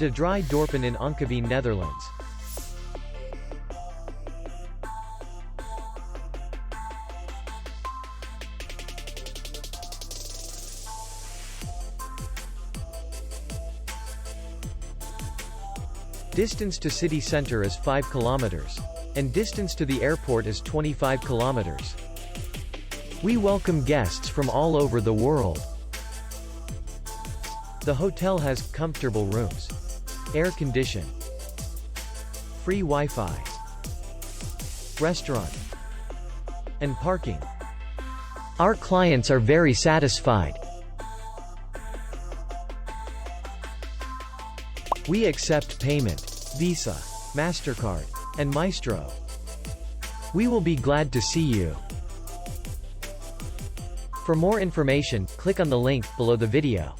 Drie Dorpen in Ankeveen, Netherlands. Distance to city center is 5 kilometers. And distance to the airport is 25 kilometers. We welcome guests from all over the world. The hotel has comfortable rooms, air condition, free Wi-Fi, restaurant, and parking. Our clients are very satisfied. We accept payment, Visa, MasterCard, and Maestro. We will be glad to see you. For more information, click on the link below the video.